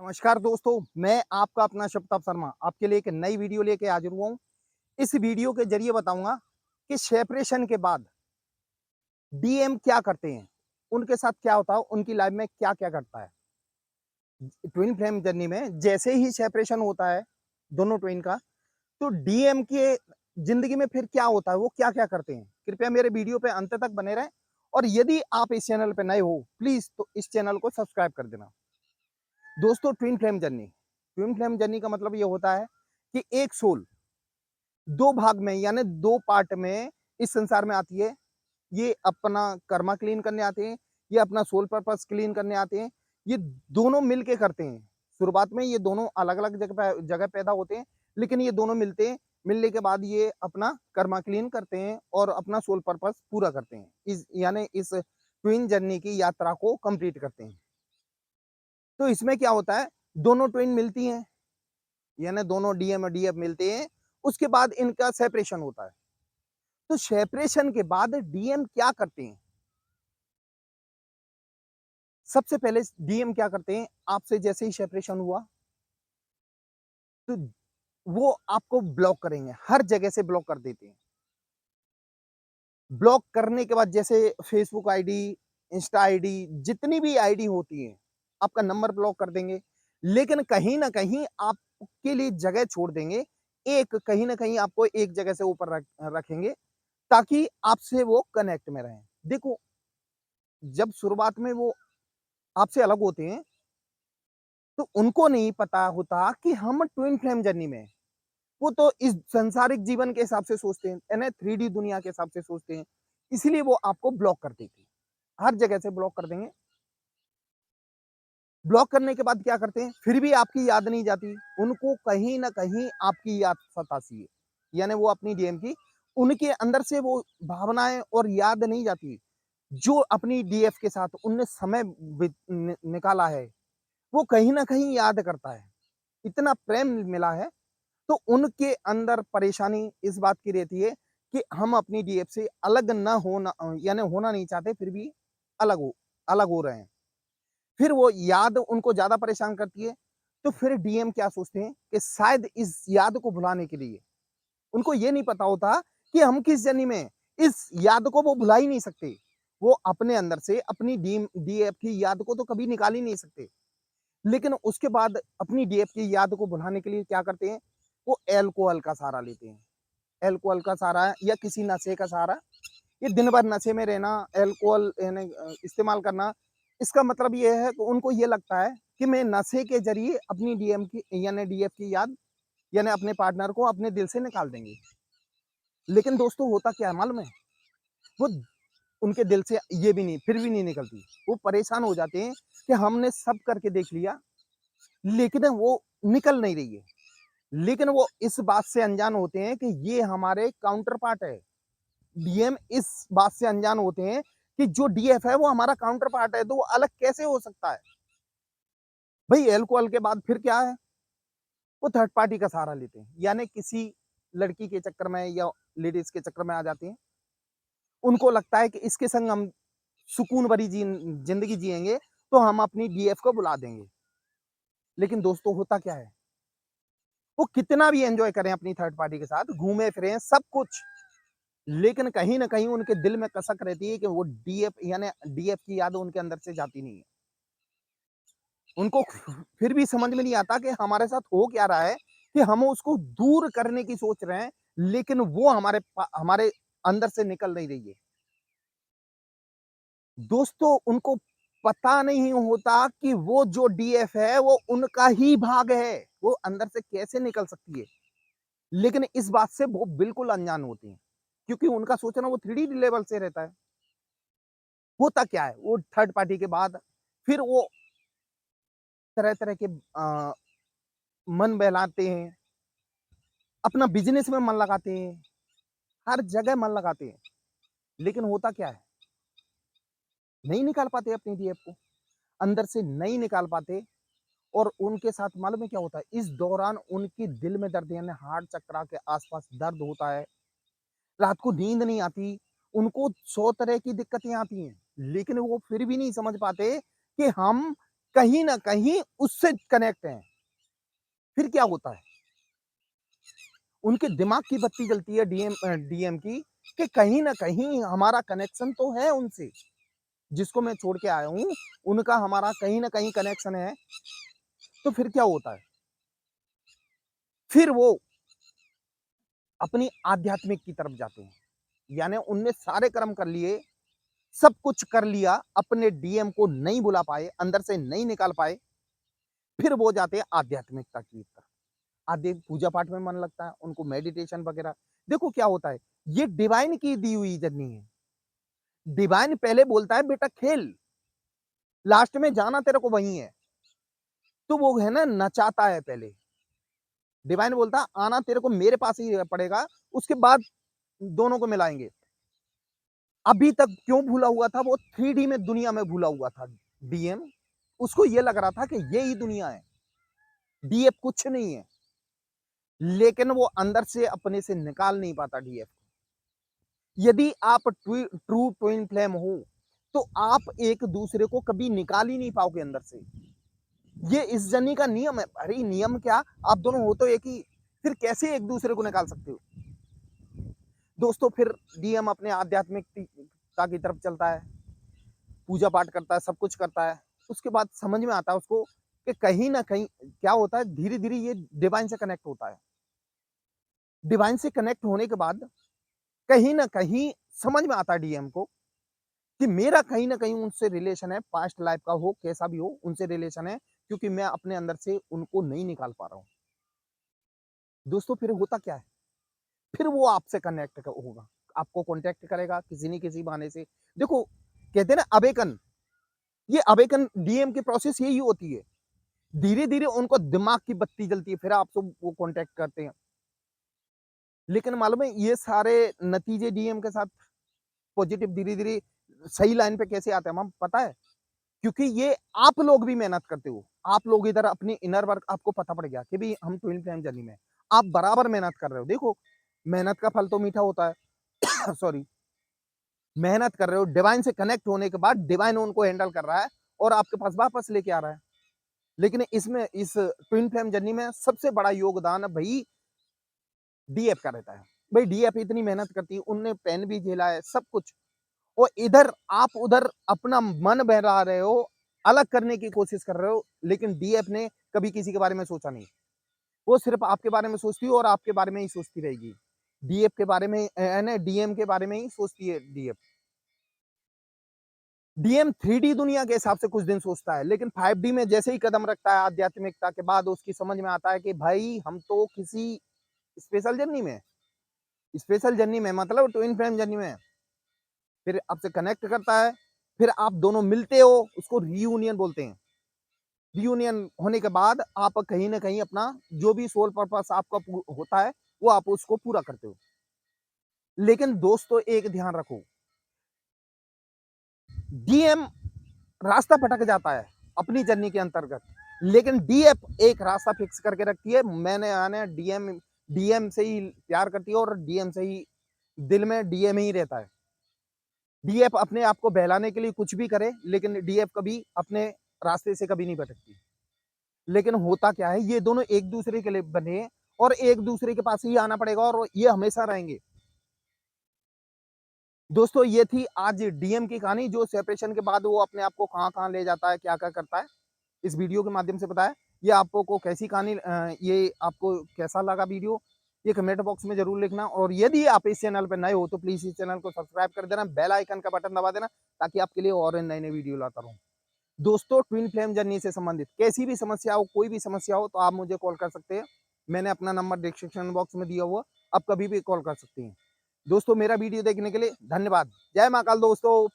नमस्कार दोस्तों, मैं आपका अपना शिवताप शर्मा आपके लिए एक नई वीडियो लेके हाजिर हुआ हूँ। इस वीडियो के ज़रिए बताऊँगा कि सेपरेशन के बाद डीएम क्या करते हैं? उनके साथ क्या होता है? उनकी लाइफ़ में क्या-क्या घटता है? ट्विन फ्लेम जर्नी में जैसे ही सेपरेशन होता है, दोनों ट्विन का, तो डीएम के ज़िंदगी में फिर क्या होता है? वो क्या-क्या करते हैं? कृपया मेरे वीडियो पे अंत तक बने रहें और यदि आप इस चैनल पे नए हो, प्लीज़ तो इस चैनल को सब्सक्राइब कर देना। दोस्तों ट्विन फ्लेम जर्नी का मतलब ये होता है कि एक सोल 2 भाग में यानी 2 पार्ट में इस संसार में आती है। ये अपना कर्मा क्लीन करने आते हैं, ये अपना सोल पर्पस क्लीन करने आते हैं। ये दोनों मिल के करते हैं। शुरुआत में ये दोनों अलग-अलग जगह पैदा होते हैं, लेकिन ये दोनों मिलते हैं। मिलने के बाद ये अपना कर्मा क्लीन करते हैं और अपना सोल पर्पस पूरा करते हैं। इस यानी इस ट्विन जर्नी की यात्रा को कंप्लीट करते हैं। तो इसमें क्या होता है, दोनों ट्विन मिलती हैं, यानी दोनों डीएम और डीएफ मिलते हैं, उसके बाद इनका सेपरेशन होता है। तो सेपरेशन के बाद डीएम क्या करते हैं? सबसे पहले डीएम क्या करते हैं, आपसे जैसे ही सेपरेशन हुआ, तो वो आपको ब्लॉक करेंगे, हर जगह से ब्लॉक कर देते हैं। ब्लॉक करने के बाद जैसे फेसबुक आईडी, इंस्टा आईडी, जितनी भी आईडी होती है, आपका नंबर ब्लॉक कर देंगे। लेकिन कहीं न कहीं आपके लिए जगह छोड़ देंगे, एक कहीं न कहीं आपको एक जगह से ऊपर रखेंगे ताकि आपसे वो कनेक्ट में रहें। देखो, जब शुरुआत में वो आपसे अलग होते हैं, तो उनको नहीं पता होता कि हम ट्विन फ्लेम जर्नी में हैं। वो तो इस सांसारिक जीवन के हिसाब से सोचते हैं, यानी 3D दुनिया के हिसाब से सोचते हैं, इसलिए वो आपको ब्लॉक कर देते हैं। हर जगह से ब्लॉक कर देंगे। ब्लॉक करने के बाद क्या करते हैं, फिर भी आपकी याद नहीं जाती, उनको कहीं न कहीं आपकी याद सताती है। यानी वो अपनी डीएम की, उनके अंदर से वो भावनाएँ और याद नहीं जाती। जो अपनी डीएफ के साथ उनने समय निकाला है, वो कहीं न कहीं याद करता है। इतना प्रेम मिला है, तो उनके अंदर परेशानी इस बात की रहती है कि हम अपनी डीएफ से अलग ना होना यानी होना नहीं चाहते, फिर भी अलग हो रहे हैं। फिर वो याद उनको ज़्यादा परेशान करती है, तो फिर डीएम क्या सोचते हैं कि शायद इस याद को भुलाने के लिए उनको ये नहीं पता होता कि हम किस जर्नी में हैं। इस याद को वो भुला ही नहीं सकते। वो अपने अंदर से अपनी डीएफ की याद को तो कभी निकाल ही नहीं सकते। लेकिन उसके बाद अपनी डीएफ की याद को भुलाने के लिए क्या करते हैं, वो अल्कोहल का सहारा लेते हैं। अल्कोहल का सहारा या किसी नशे का सहारा, ये दिन भर नशे में रहना, अल्कोहल यानी इस्तेमाल करना, इसका मतलब ये है कि उनको ये लगता है कि मैं नशे के ज़रिए अपनी डीएम की यानी डीएफ की याद यानी अपने पार्टनर को अपने दिल से निकाल देंगे। लेकिन दोस्तों होता क्या है मालूम है? वो उनके दिल से ये भी नहीं फिर भी नहीं निकलती। वो परेशान हो जाते हैं कि हमने सब करके देख लिया, लेकिन वो निकल नहीं रही है। लेकिन वो इस बात से अनजान होते हैं कि ये हमारे काउंटर पार्ट है। डीएम इस बात से अनजान होते हैं कि जो डीएफ है वो हमारा काउंटर पार्ट है, तो वो अलग कैसे हो सकता है? भई अल्कोहल के बाद फिर क्या है? वो थर्ड पार्टी का सहारा लेते हैं। यानी किसी लड़की के चक्कर में या लेडीज़ के चक्कर में आ जाते हैं। उनको लगता है कि इसके संग हम सुकून भरी ज़िंदगी जिएँगे, तो हम अपनी डीएफ को भुला देंगे। लेकिन दोस्तों होता क्या है? वो कितना भी एन्जॉय करें अपनी थर्ड पार्टी के साथ, घूमे-फिरें सब कुछ, लेकिन कहीं न कहीं उनके दिल में कसक रहती है कि वो डीएफ यानी डीएफ की याद उनके अंदर से जाती नहीं है। उनको फिर भी समझ में नहीं आता कि हमारे साथ हो क्या रहा है कि हम उसको दूर करने की सोच रहे हैं, लेकिन वो हमारे अंदर से निकल नहीं रही है। दोस्तों उनको पता नहीं होता कि वो जो डीएफ है वो उनका ही भाग है, वो अंदर से कैसे निकल सकती है। लेकिन इस बात से वो बिल्कुल अनजान होती हैं, क्योंकि उनका सोचना वो 3D लेवल से रहता है। होता क्या है, वो थर्ड पार्टी के बाद फिर वो तरह-तरह के मन बहलाते हैं, अपना बिज़नेस में मन लगाते हैं, हर जगह मन लगाते हैं। लेकिन होता क्या है, नहीं निकाल पाते अपनी डीएफ को, अंदर से नहीं निकाल पाते और उनके साथ मालूम है क्या होता है? इस दौरान उनके दिल में दर्द यानी हार्ट चक्रा के आस-पास दर्द होता है, रात को नींद नहीं आती, उनको 100 तरह की दिक्कतें आती हैं, लेकिन वो फिर भी नहीं समझ पाते कि हम कहीं न कहीं उससे कनेक्ट हैं। फिर क्या होता है? उनके दिमाग की बत्ती जलती है डीएम की कि कहीं न कहीं हमारा कनेक्शन तो है उनसे, जिसको मैं छोड़ के आया हूँ, उनका हमारा कहीं न कहीं कनेक्शन है। तो फिर क्या होता है? फिर वो अपनी आध्यात्मिक की तरफ जाते हैं। यानी उनने सारे कर्म कर लिए, सब कुछ कर लिया, अपने डीएम को नहीं बुला पाए, अंदर से नहीं निकाल पाए, फिर वो जाते हैं आध्यात्मिकता की तरफ। आधे पूजा पाठ में मन लगता है, उनको मेडिटेशन वगैरह। देखो क्या होता है, ये डिवाइन की दी हुई जर्नी है। डिवाइन पहले बोलता है बेटा खेल, लास्ट में जाना तेरे को वहीं है। तो वो है ना नचाता है पहले। डिवाइन बोलता है आना तेरे को मेरे पास ही पड़ेगा, उसके बाद दोनों को मिलाएंगे। अभी तक क्यों भूला हुआ था, वो 3D में दुनिया में भूला हुआ था डीएम। उसको ये लग रहा था कि ये ही दुनिया है, डीएफ कुछ नहीं है। लेकिन वो अंदर से अपने से निकाल नहीं पाता डीएफ। यदि आप ट्रू ट्विन फ्लेम हो, तो आप एक दूसरे को कभी निकाल ही नहीं पाओगे अंदर से। ये इस जर्नी का नियम है। अरे नियम क्या, आप दोनों हो तो एक ही, फिर कैसे एक दूसरे को निकाल सकते हो? दोस्तों फिर डीएम अपने आध्यात्मिकता की तरफ चलता है, पूजा पाठ करता है, सब कुछ करता है। उसके बाद समझ में आता है उसको कि कहीं ना कहीं क्या होता है, धीरे धीरे ये डिवाइन से कनेक्ट होता है। डिवाइन से कनेक्ट होने के बाद कहीं ना कहीं समझ में आता है डीएम को कि मेरा कहीं ना कहीं उनसे रिलेशन है, पास्ट लाइफ का हो कैसा भी हो, उनसे रिलेशन है, क्योंकि मैं अपने अंदर से उनको नहीं निकाल पा रहा हूँ। दोस्तों फिर होता क्या है, फिर वो आपसे कनेक्ट होगा, आपको कांटेक्ट करेगा किसी न किसी बहाने से। देखो कहते हैं ना अवेकन, ये अवेकन डीएम की प्रोसेस यही होती है। धीरे धीरे उनको दिमाग की बत्ती जलती है, फिर आपसे वो कांटेक्ट करते हैं। लेकिन मालूम है ये सारे नतीजे डीएम के साथ पॉजिटिव धीरे धीरे सही लाइन पे कैसे आते हैं मैम पता है? क्योंकि ये आप लोग भी मेहनत करते हो। आप लोग इधर अपनी इनर वर्क आपको पता पड़ गया कि भाई हम ट्विन फ्लेम जर्नी में हैं। आप बराबर मेहनत कर रहे हो। देखो मेहनत का फल तो मीठा होता है। सॉरी, मेहनत कर रहे हो, डिवाइन से कनेक्ट होने के बाद डिवाइन उनको हैंडल कर रहा है और आपके पास वापस लेके आ रहा है। लेकिन इसमें इस ट्विन फ्लेम जर्नी में सबसे बड़ा योगदान भाई डीएफ का रहता है। भाई डीएफ इतनी मेहनत करती है, उनने पेन भी झेला है, सब कुछ। और इधर आप उधर अपना मन बहला रहे हो, अलग करने की कोशिश कर रहे हो, लेकिन डीएफ ने कभी किसी के बारे में सोचा नहीं। वो सिर्फ आपके बारे में सोचती है और आपके बारे में ही सोचती रहेगी। डीएफ के बारे में डीएम के बारे में ही सोचती है डीएफ। डीएम 3D दुनिया के हिसाब से कुछ दिन सोचता है, लेकिन 5D में जैसे ही कदम रखता है आध्यात्मिकता के बाद, उसकी समझ में आता है कि भाई हम तो किसी स्पेशल जर्नी में, स्पेशल जर्नी में मतलब ट्विन फ्लेम जर्नी में। फिर आपसे कनेक्ट करता है, फिर आप दोनों मिलते हो, उसको रियूनियन बोलते हैं। रियूनियन होने के बाद आप कहीं न कहीं अपना जो भी सोल पर्पस आपका होता है, वो आप उसको पूरा करते हो। लेकिन दोस्तों एक ध्यान रखो, डीएम रास्ता भटक जाता है अपनी जर्नी के अंतर्गत, लेकिन डीएफ एक रास्ता फिक्स करके रखती है। मैंने आने डीएम डीएम से ही प्यार करती है और डीएम से ही दिल में डीएम ही रहता है। डीएफ अपने आप को बहलाने के लिए कुछ भी करे, लेकिन डीएफ कभी अपने रास्ते से कभी नहीं भटकती। लेकिन होता क्या है, ये दोनों एक दूसरे के लिए बने हैं और एक दूसरे के पास ही आना पड़ेगा और ये हमेशा रहेंगे। दोस्तों ये थी आज डीएम की कहानी, जो सेपरेशन के बाद वो अपने आप को कहाँ-कहाँ ले जाता है, क्या-क्या करता है। इस वीडियो के माध्यम से बताया। ये आपको को कैसी कहानी ये आपको कैसा लगा वीडियो, ये कमेंट बॉक्स में ज़रूर लिखना। और यदि आप इस चैनल पे नए हो तो प्लीज़ इस चैनल को सब्सक्राइब कर देना, बेल आइकन का बटन दबा देना, ताकि आपके लिए और नए-नए वीडियो लाता रहूँ। दोस्तों ट्विन फ्लेम जर्नी से संबंधित कैसी भी समस्या हो, कोई भी समस्या हो, तो आप मुझे कॉल कर सकते हैं। मैंने अपना नंबर डिस्क्रिप्शन बॉक्स में दिया हुआ, आप कभी भी कॉल कर सकते हैं। दोस्तों मेरा वीडियो देखने के लिए धन्यवाद। जय महाकाल दोस्तों।